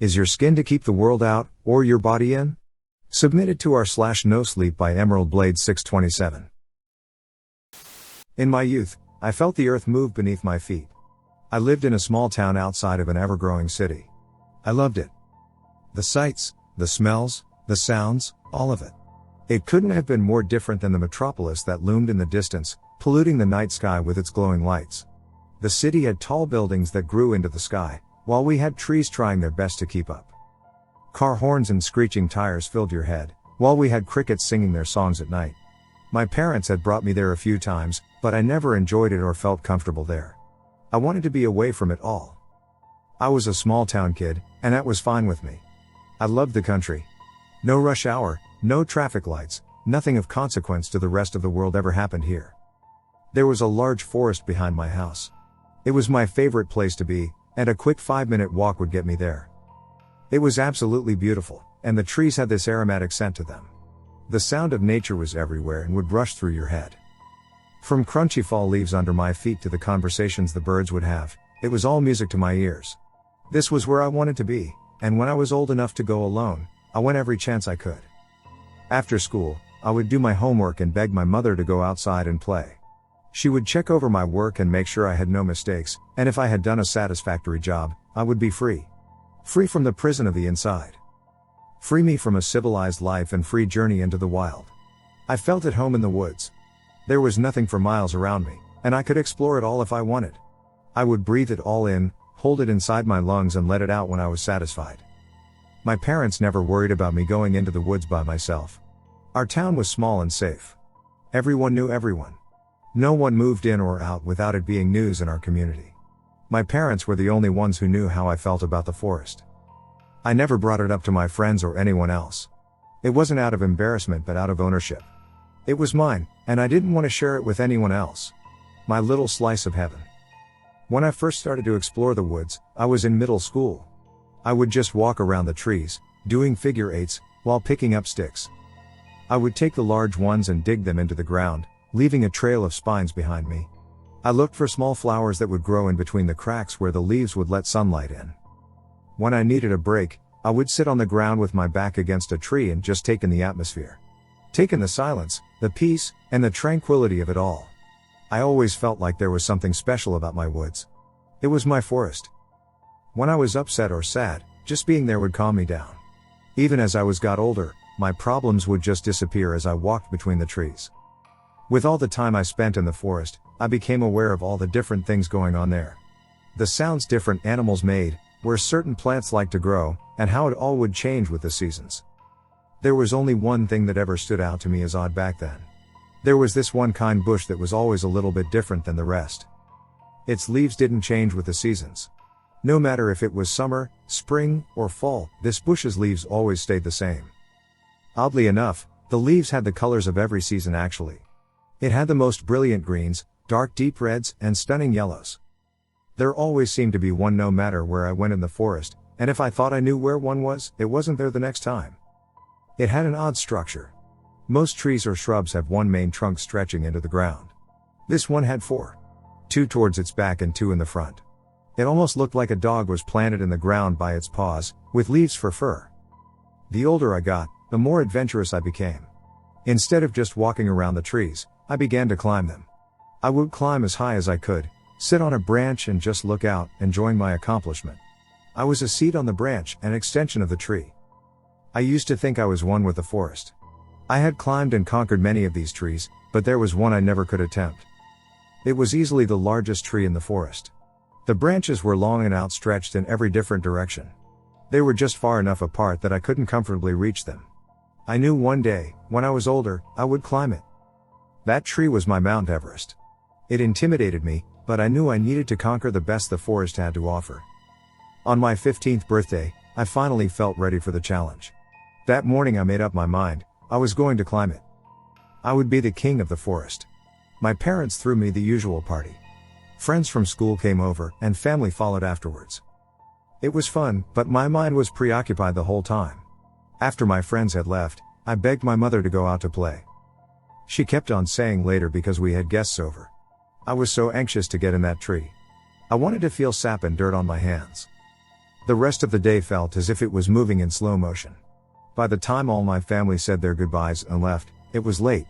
Is your skin to keep the world out, or your body in? Submitted to r/nosleep by Emerald Blade 627. In my youth, I felt the earth move beneath my feet. I lived in a small town outside of an ever-growing city. I loved it. The sights, the smells, the sounds, all of it. It couldn't have been more different than the metropolis that loomed in the distance, polluting the night sky with its glowing lights. The city had tall buildings that grew into the sky, while we had trees trying their best to keep up. Car horns and screeching tires filled your head, while we had crickets singing their songs at night. My parents had brought me there a few times, but I never enjoyed it or felt comfortable there. I wanted to be away from it all. I was a small town kid, and that was fine with me. I loved the country. No rush hour, no traffic lights, nothing of consequence to the rest of the world ever happened here. There was a large forest behind my house. It was my favorite place to be, and a quick 5-minute walk would get me there. It was absolutely beautiful, and the trees had this aromatic scent to them. The sound of nature was everywhere and would rush through your head. From crunchy fall leaves under my feet to the conversations the birds would have, it was all music to my ears. This was where I wanted to be, and when I was old enough to go alone, I went every chance I could. After school, I would do my homework and beg my mother to go outside and play. She would check over my work and make sure I had no mistakes, and if I had done a satisfactory job, I would be free. Free from the prison of the inside. Free me from a civilized life and free journey into the wild. I felt at home in the woods. There was nothing for miles around me, and I could explore it all if I wanted. I would breathe it all in, hold it inside my lungs and let it out when I was satisfied. My parents never worried about me going into the woods by myself. Our town was small and safe. Everyone knew everyone. No one moved in or out without it being news in our community. My parents were the only ones who knew how I felt about the forest. I never brought it up to my friends or anyone else. It wasn't out of embarrassment but out of ownership. It was mine, and I didn't want to share it with anyone else. My little slice of heaven. When I first started to explore the woods, I was in middle school. I would just walk around the trees, doing figure eights, while picking up sticks. I would take the large ones and dig them into the ground, leaving a trail of spines behind me. I looked for small flowers that would grow in between the cracks where the leaves would let sunlight in. When I needed a break, I would sit on the ground with my back against a tree and just take in the atmosphere. Take in the silence, the peace, and the tranquility of it all. I always felt like there was something special about my woods. It was my forest. When I was upset or sad, just being there would calm me down. Even as I got older, my problems would just disappear as I walked between the trees. With all the time I spent in the forest, I became aware of all the different things going on there. The sounds different animals made, where certain plants liked to grow, and how it all would change with the seasons. There was only one thing that ever stood out to me as odd back then. There was this one kind bush that was always a little bit different than the rest. Its leaves didn't change with the seasons. No matter if it was summer, spring, or fall, this bush's leaves always stayed the same. Oddly enough, the leaves had the colors of every season actually. It had the most brilliant greens, dark deep reds, and stunning yellows. There always seemed to be one no matter where I went in the forest, and if I thought I knew where one was, it wasn't there the next time. It had an odd structure. Most trees or shrubs have one main trunk stretching into the ground. This one had 4. 2 towards its back and 2 in the front. It almost looked like a dog was planted in the ground by its paws, with leaves for fur. The older I got, the more adventurous I became. Instead of just walking around the trees, I began to climb them. I would climb as high as I could, sit on a branch and just look out, enjoying my accomplishment. I was a seed on the branch, an extension of the tree. I used to think I was one with the forest. I had climbed and conquered many of these trees, but there was one I never could attempt. It was easily the largest tree in the forest. The branches were long and outstretched in every different direction. They were just far enough apart that I couldn't comfortably reach them. I knew one day, when I was older, I would climb it. That tree was my Mount Everest. It intimidated me, but I knew I needed to conquer the best the forest had to offer. On my 15th birthday, I finally felt ready for the challenge. That morning I made up my mind, I was going to climb it. I would be the king of the forest. My parents threw me the usual party. Friends from school came over, and family followed afterwards. It was fun, but my mind was preoccupied the whole time. After my friends had left, I begged my mother to go out to play. She kept on saying later because we had guests over. I was so anxious to get in that tree. I wanted to feel sap and dirt on my hands. The rest of the day felt as if it was moving in slow motion. By the time all my family said their goodbyes and left, it was late.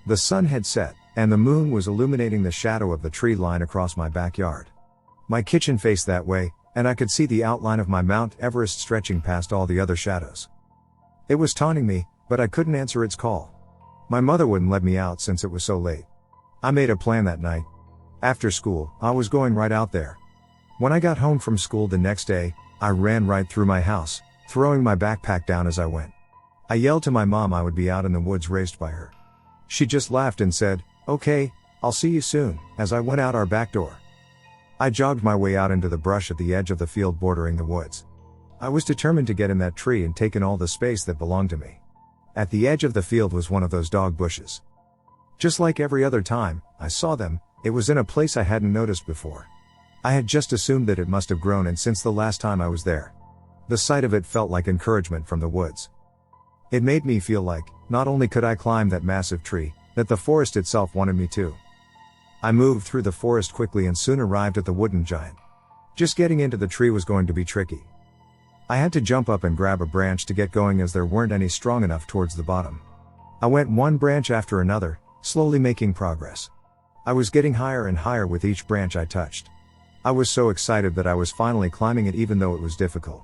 The sun had set, and the moon was illuminating the shadow of the tree line across my backyard. My kitchen faced that way, and I could see the outline of my Mount Everest stretching past all the other shadows. It was taunting me, but I couldn't answer its call. My mother wouldn't let me out since it was so late. I made a plan that night. After school, I was going right out there. When I got home from school the next day, I ran right through my house, throwing my backpack down as I went. I yelled to my mom I would be out in the woods raced by her. She just laughed and said, "Okay, I'll see you soon," as I went out our back door. I jogged my way out into the brush at the edge of the field bordering the woods. I was determined to get in that tree and take in all the space that belonged to me. At the edge of the field was one of those dog bushes. Just like every other time I saw them, it was in a place I hadn't noticed before. I had just assumed that it must have grown in since the last time I was there. The sight of it felt like encouragement from the woods. It made me feel like, not only could I climb that massive tree, that the forest itself wanted me to. I moved through the forest quickly and soon arrived at the wooden giant. Just getting into the tree was going to be tricky. I had to jump up and grab a branch to get going as there weren't any strong enough towards the bottom. I went one branch after another, slowly making progress. I was getting higher and higher with each branch I touched. I was so excited that I was finally climbing it even though it was difficult.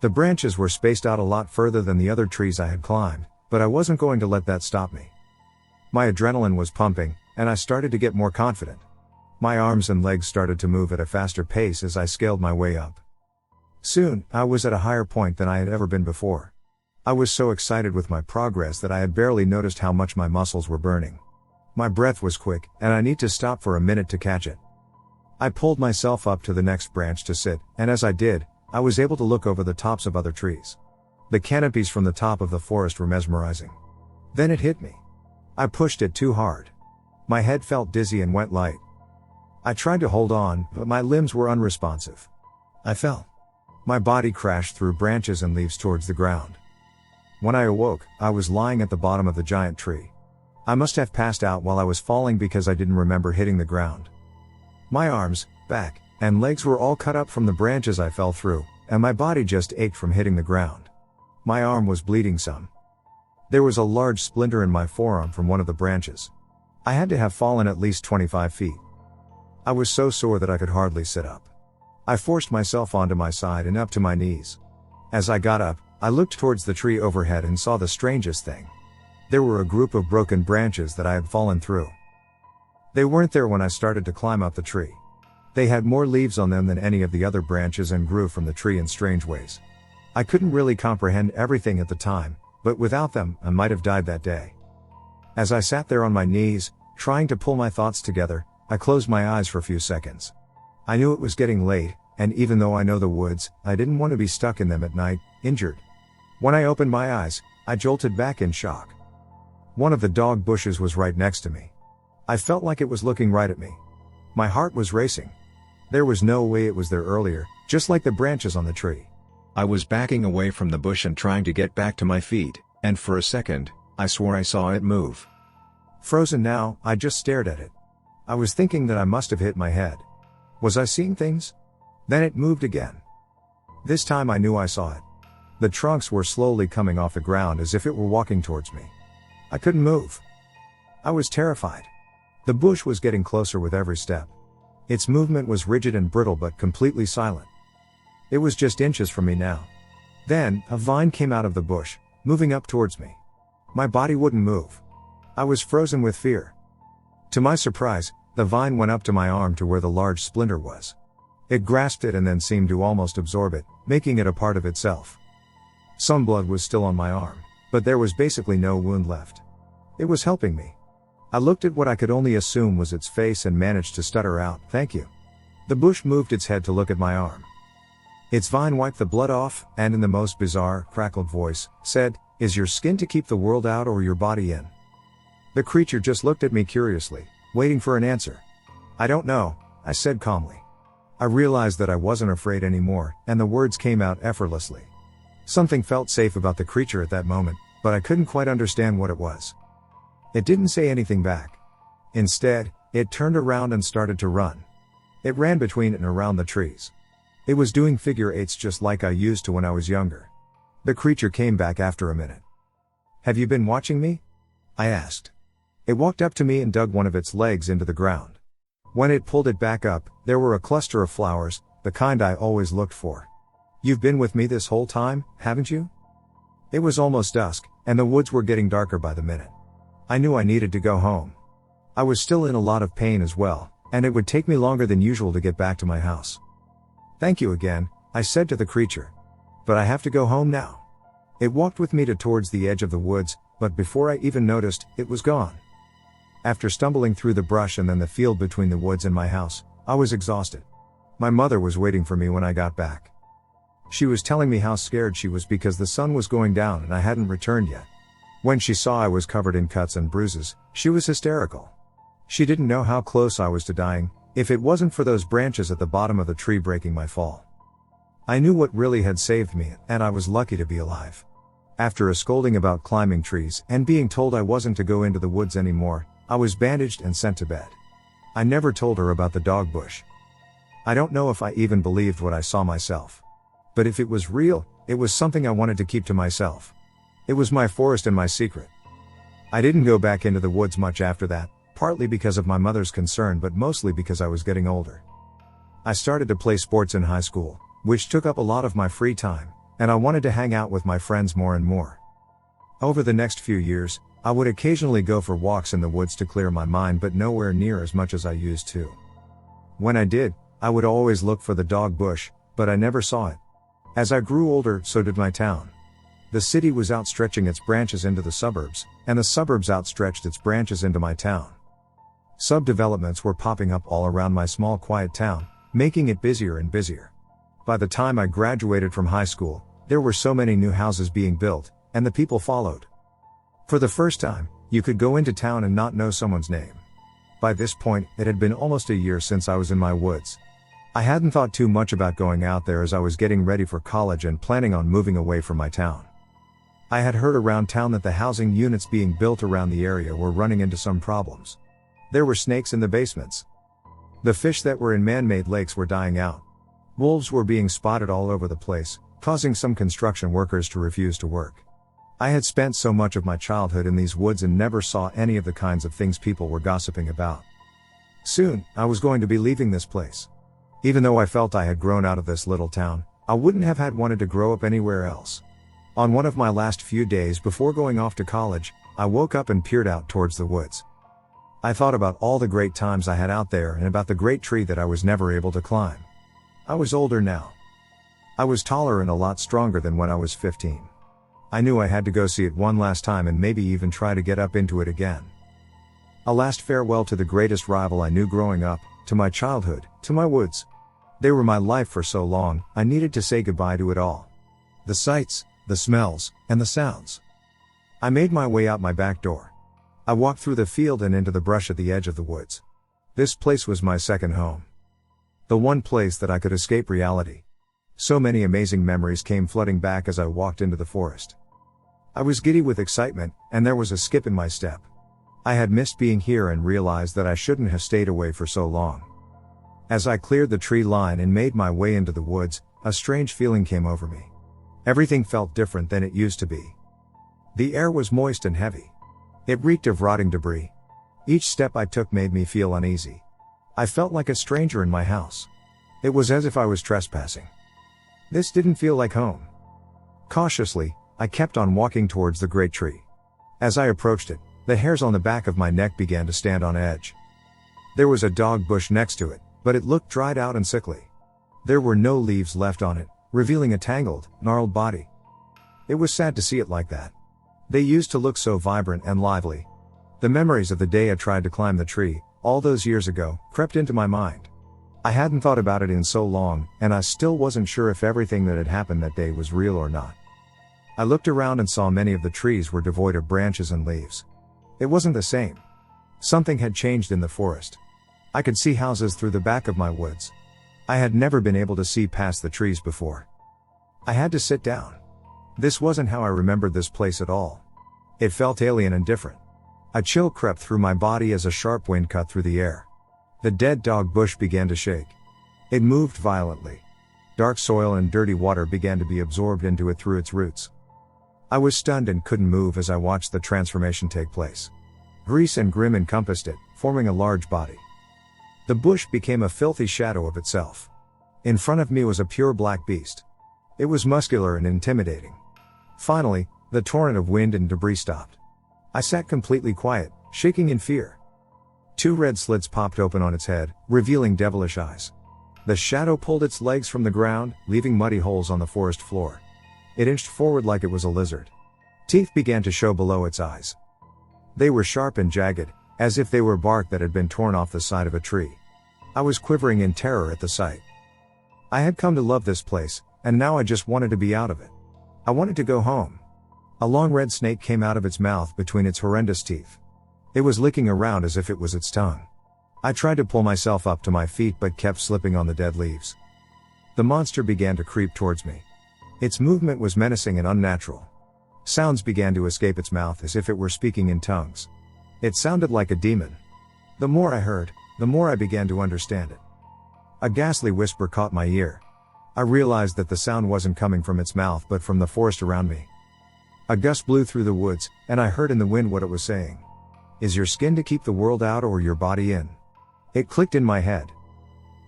The branches were spaced out a lot further than the other trees I had climbed, but I wasn't going to let that stop me. My adrenaline was pumping, and I started to get more confident. My arms and legs started to move at a faster pace as I scaled my way up. Soon, I was at a higher point than I had ever been before. I was so excited with my progress that I had barely noticed how much my muscles were burning. My breath was quick, and I need to stop for a minute to catch it. I pulled myself up to the next branch to sit, and as I did, I was able to look over the tops of other trees. The canopies from the top of the forest were mesmerizing. Then it hit me. I pushed it too hard. My head felt dizzy and went light. I tried to hold on, but my limbs were unresponsive. I fell. My body crashed through branches and leaves towards the ground. When I awoke, I was lying at the bottom of the giant tree. I must have passed out while I was falling because I didn't remember hitting the ground. My arms, back, and legs were all cut up from the branches I fell through, and my body just ached from hitting the ground. My arm was bleeding some. There was a large splinter in my forearm from one of the branches. I had to have fallen at least 25 feet. I was so sore that I could hardly sit up. I forced myself onto my side and up to my knees. As I got up, I looked towards the tree overhead and saw the strangest thing. There were a group of broken branches that I had fallen through. They weren't there when I started to climb up the tree. They had more leaves on them than any of the other branches and grew from the tree in strange ways. I couldn't really comprehend everything at the time, but without them, I might have died that day. As I sat there on my knees, trying to pull my thoughts together, I closed my eyes for a few seconds. I knew it was getting late, and even though I know the woods, I didn't want to be stuck in them at night, injured. When I opened my eyes, I jolted back in shock. One of the dog bushes was right next to me. I felt like it was looking right at me. My heart was racing. There was no way it was there earlier, just like the branches on the tree. I was backing away from the bush and trying to get back to my feet, and for a second, I swore I saw it move. Frozen now, I just stared at it. I was thinking that I must have hit my head. Was I seeing things? Then it moved again. This time I knew I saw it. The trunks were slowly coming off the ground as if it were walking towards me. I couldn't move. I was terrified. The bush was getting closer with every step. Its movement was rigid and brittle but completely silent. It was just inches from me now. Then, a vine came out of the bush, moving up towards me. My body wouldn't move. I was frozen with fear. To my surprise, the vine went up to my arm to where the large splinter was. It grasped it and then seemed to almost absorb it, making it a part of itself. Some blood was still on my arm, but there was basically no wound left. It was helping me. I looked at what I could only assume was its face and managed to stutter out, "Thank you." The bush moved its head to look at my arm. Its vine wiped the blood off, and in the most bizarre, crackled voice, said, "Is your skin to keep the world out or your body in?" The creature just looked at me curiously, waiting for an answer. "I don't know," I said calmly. I realized that I wasn't afraid anymore, and the words came out effortlessly. Something felt safe about the creature at that moment, but I couldn't quite understand what it was. It didn't say anything back. Instead, it turned around and started to run. It ran between and around the trees. It was doing figure eights just like I used to when I was younger. The creature came back after a minute. "Have you been watching me?" I asked. It walked up to me and dug one of its legs into the ground. When it pulled it back up, there were a cluster of flowers, the kind I always looked for. "You've been with me this whole time, haven't you?" It was almost dusk, and the woods were getting darker by the minute. I knew I needed to go home. I was still in a lot of pain as well, and it would take me longer than usual to get back to my house. "Thank you again," I said to the creature. "But I have to go home now." It walked with me towards the edge of the woods, but before I even noticed, it was gone. After stumbling through the brush and then the field between the woods and my house, I was exhausted. My mother was waiting for me when I got back. She was telling me how scared she was because the sun was going down and I hadn't returned yet. When she saw I was covered in cuts and bruises, she was hysterical. She didn't know how close I was to dying, if it wasn't for those branches at the bottom of the tree breaking my fall. I knew what really had saved me, and I was lucky to be alive. After a scolding about climbing trees and being told I wasn't to go into the woods anymore, I was bandaged and sent to bed. I never told her about the dog bush. I don't know if I even believed what I saw myself. But if it was real, it was something I wanted to keep to myself. It was my forest and my secret. I didn't go back into the woods much after that, partly because of my mother's concern but mostly because I was getting older. I started to play sports in high school, which took up a lot of my free time, and I wanted to hang out with my friends more and more. Over the next few years, I would occasionally go for walks in the woods to clear my mind, but nowhere near as much as I used to. When I did, I would always look for the dog bush, but I never saw it. As I grew older, so did my town. The city was outstretching its branches into the suburbs, and the suburbs outstretched its branches into my town. Subdevelopments were popping up all around my small quiet town, making it busier and busier. By the time I graduated from high school, there were so many new houses being built, and the people followed. For the first time, you could go into town and not know someone's name. By this point, it had been almost a year since I was in my woods. I hadn't thought too much about going out there as I was getting ready for college and planning on moving away from my town. I had heard around town that the housing units being built around the area were running into some problems. There were snakes in the basements. The fish that were in man-made lakes were dying out. Wolves were being spotted all over the place, causing some construction workers to refuse to work. I had spent so much of my childhood in these woods and never saw any of the kinds of things people were gossiping about. Soon, I was going to be leaving this place. Even though I felt I had grown out of this little town, I wouldn't have had wanted to grow up anywhere else. On one of my last few days before going off to college, I woke up and peered out towards the woods. I thought about all the great times I had out there and about the great tree that I was never able to climb. I was older now. I was taller and a lot stronger than when I was 15. I knew I had to go see it one last time and maybe even try to get up into it again. A last farewell to the greatest rival I knew growing up, to my childhood, to my woods. They were my life for so long, I needed to say goodbye to it all. The sights, the smells, and the sounds. I made my way out my back door. I walked through the field and into the brush at the edge of the woods. This place was my second home. The one place that I could escape reality. So many amazing memories came flooding back as I walked into the forest. I was giddy with excitement, and there was a skip in my step. I had missed being here and realized that I shouldn't have stayed away for so long. As I cleared the tree line and made my way into the woods, a strange feeling came over me. Everything felt different than it used to be. The air was moist and heavy. It reeked of rotting debris. Each step I took made me feel uneasy. I felt like a stranger in my house. It was as if I was trespassing. This didn't feel like home. Cautiously, I kept on walking towards the great tree. As I approached it, the hairs on the back of my neck began to stand on edge. There was a dog bush next to it, but it looked dried out and sickly. There were no leaves left on it, revealing a tangled, gnarled body. It was sad to see it like that. They used to look so vibrant and lively. The memories of the day I tried to climb the tree, all those years ago, crept into my mind. I hadn't thought about it in so long, and I still wasn't sure if everything that had happened that day was real or not. I looked around and saw many of the trees were devoid of branches and leaves. It wasn't the same. Something had changed in the forest. I could see houses through the back of my woods. I had never been able to see past the trees before. I had to sit down. This wasn't how I remembered this place at all. It felt alien and different. A chill crept through my body as a sharp wind cut through the air. The dead dog bush began to shake. It moved violently. Dark soil and dirty water began to be absorbed into it through its roots. I was stunned and couldn't move as I watched the transformation take place. Grease and grim encompassed it, forming a large body. The bush became a filthy shadow of itself. In front of me was a pure black beast. It was muscular and intimidating. Finally, the torrent of wind and debris stopped. I sat completely quiet, shaking in fear. 2 red slits popped open on its head, revealing devilish eyes. The shadow pulled its legs from the ground, leaving muddy holes on the forest floor. It inched forward like it was a lizard. Teeth began to show below its eyes. They were sharp and jagged, as if they were bark that had been torn off the side of a tree. I was quivering in terror at the sight. I had come to love this place, and now I just wanted to be out of it. I wanted to go home. A long red snake came out of its mouth between its horrendous teeth. It was licking around as if it was its tongue. I tried to pull myself up to my feet but kept slipping on the dead leaves. The monster began to creep towards me. Its movement was menacing and unnatural. Sounds began to escape its mouth as if it were speaking in tongues. It sounded like a demon. The more I heard, the more I began to understand it. A ghastly whisper caught my ear. I realized that the sound wasn't coming from its mouth but from the forest around me. A gust blew through the woods, and I heard in the wind what it was saying. Is your skin to keep the world out or your body in? It clicked in my head.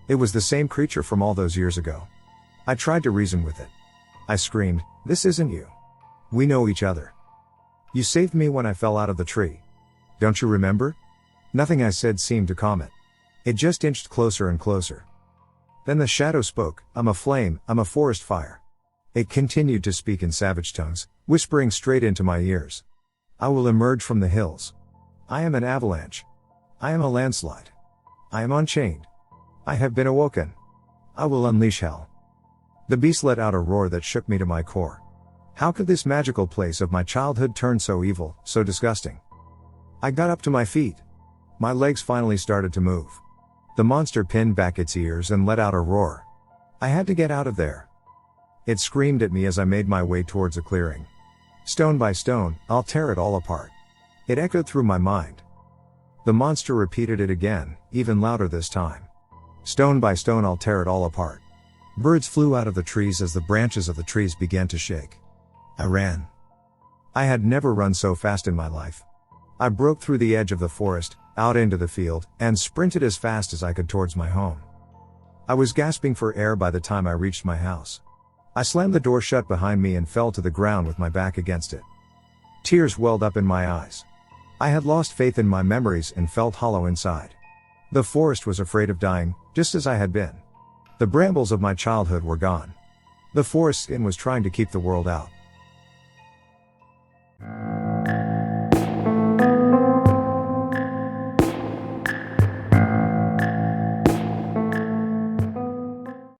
It was the same creature from all those years ago. I tried to reason with it. I screamed, this isn't you. We know each other. You saved me when I fell out of the tree. Don't you remember? Nothing I said seemed to calm it. It just inched closer and closer. Then the shadow spoke, I'm a flame, I'm a forest fire. It continued to speak in savage tongues, whispering straight into my ears. I will emerge from the hills. I am an avalanche. I am a landslide. I am unchained. I have been awoken. I will unleash hell. The beast let out a roar that shook me to my core. How could this magical place of my childhood turn so evil, so disgusting? I got up to my feet. My legs finally started to move. The monster pinned back its ears and let out a roar. I had to get out of there. It screamed at me as I made my way towards a clearing. Stone by stone, I'll tear it all apart. It echoed through my mind. The monster repeated it again, even louder this time. Stone by stone I'll tear it all apart. Birds flew out of the trees as the branches of the trees began to shake. I ran. I had never run so fast in my life. I broke through the edge of the forest, out into the field, and sprinted as fast as I could towards my home. I was gasping for air by the time I reached my house. I slammed the door shut behind me and fell to the ground with my back against it. Tears welled up in my eyes. I had lost faith in my memories and felt hollow inside. The forest was afraid of dying, just as I had been. The brambles of my childhood were gone. The forest skin was trying to keep the world out.